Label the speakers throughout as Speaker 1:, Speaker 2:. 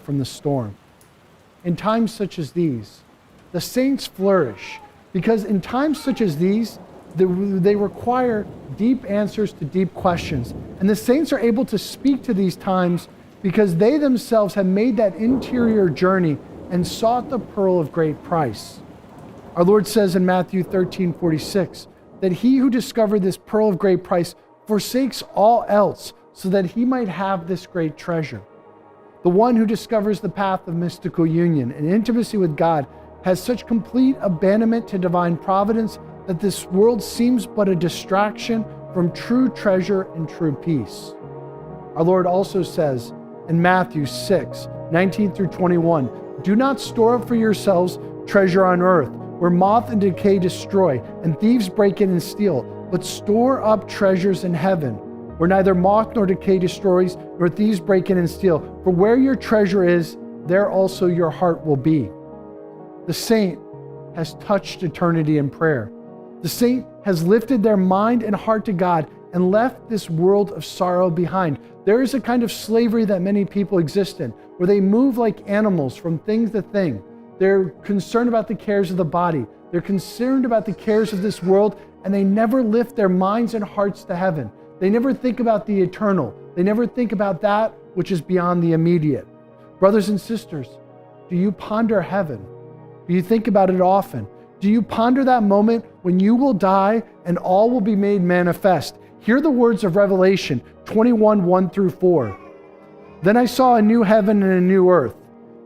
Speaker 1: from the storm. In times such as these, the saints flourish because in times such as these, they require deep answers to deep questions. And the saints are able to speak to these times because they themselves have made that interior journey and sought the pearl of great price. Our Lord says in Matthew 13:46 that he who discovered this pearl of great price forsakes all else so that he might have this great treasure. The one who discovers the path of mystical union and intimacy with God has such complete abandonment to divine providence that this world seems but a distraction from true treasure and true peace. Our Lord also says in Matthew 6:19 through 21, do not store up for yourselves treasure on earth, where moth and decay destroy, and thieves break in and steal, but store up treasures in heaven, where neither moth nor decay destroys, nor thieves break in and steal. For where your treasure is, there also your heart will be. The saint has touched eternity in prayer. The saint has lifted their mind and heart to God and left this world of sorrow behind. There is a kind of slavery that many people exist in, where they move like animals from thing to thing. They're concerned about the cares of the body. They're concerned about the cares of this world, and they never lift their minds and hearts to heaven. They never think about the eternal. They never think about that which is beyond the immediate. Brothers and sisters, do you ponder heaven? Do you think about it often? Do you ponder that moment when you will die and all will be made manifest? Hear the words of Revelation 21:1 through 4. Then I saw a new heaven and a new earth.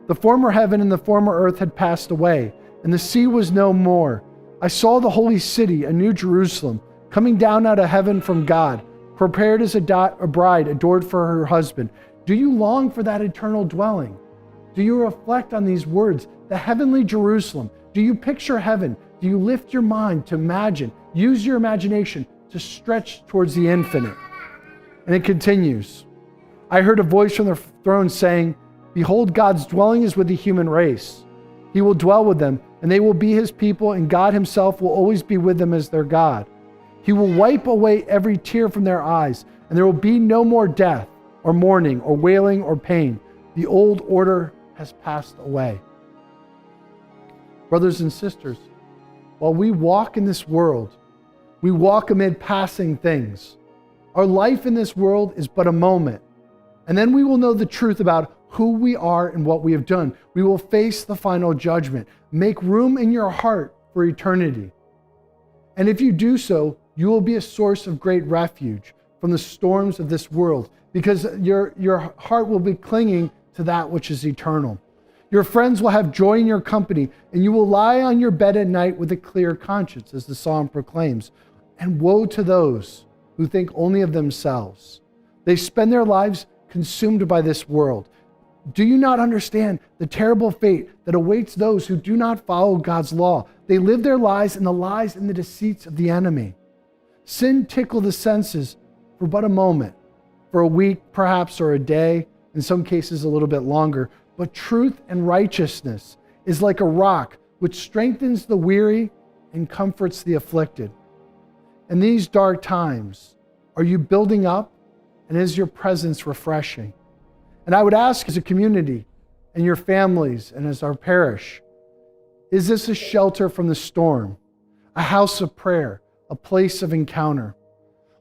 Speaker 1: The former heaven and the former earth had passed away, and the sea was no more. I saw the holy city, a new Jerusalem, coming down out of heaven from God, prepared as a bride adored for her husband. Do you long for that eternal dwelling? Do you reflect on these words, the heavenly Jerusalem? Do you picture heaven? Do you lift your mind to imagine, use your imagination to stretch towards the infinite? And it continues. I heard a voice from the throne saying, behold, God's dwelling is with the human race. He will dwell with them, and they will be his people, and God himself will always be with them as their God. He will wipe away every tear from their eyes, and there will be no more death, or mourning, or wailing, or pain. The old order has passed away. Brothers and sisters, while we walk in this world, we walk amid passing things. Our life in this world is but a moment, and then we will know the truth about who we are and what we have done. We will face the final judgment. Make room in your heart for eternity. And if you do so, you will be a source of great refuge from the storms of this world, because your heart will be clinging to that which is eternal. Your friends will have joy in your company, and you will lie on your bed at night with a clear conscience, as the psalm proclaims. And woe to those who think only of themselves. They spend their lives consumed by this world. Do you not understand the terrible fate that awaits those who do not follow God's law? They live their lives in the lies and the deceits of the enemy. Sin tickled the senses for but a moment, for a week perhaps, or a day, in some cases a little bit longer. But truth and righteousness is like a rock which strengthens the weary and comforts the afflicted. In these dark times, are you building up, and is your presence refreshing? And I would ask, as a community and your families and as our parish, is this a shelter from the storm, a house of prayer, a place of encounter?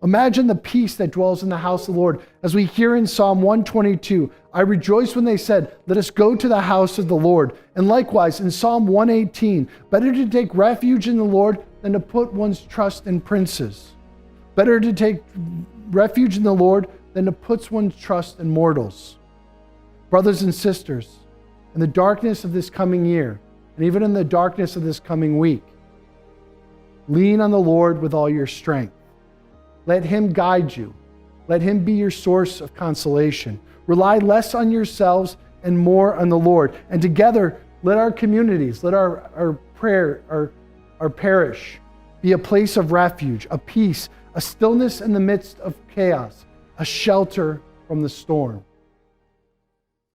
Speaker 1: Imagine the peace that dwells in the house of the Lord. As we hear in Psalm 122, I rejoiced when they said, let us go to the house of the Lord. And likewise in Psalm 118, better to take refuge in the Lord than to put one's trust in princes. Better to take refuge in the Lord than to put one's trust in mortals. Brothers and sisters, in the darkness of this coming year, and even in the darkness of this coming week, lean on the Lord with all your strength. Let him guide you. Let him be your source of consolation. Rely less on yourselves and more on the Lord. And together, let our communities, let our parish be a place of refuge, a peace, a stillness in the midst of chaos, a shelter from the storm.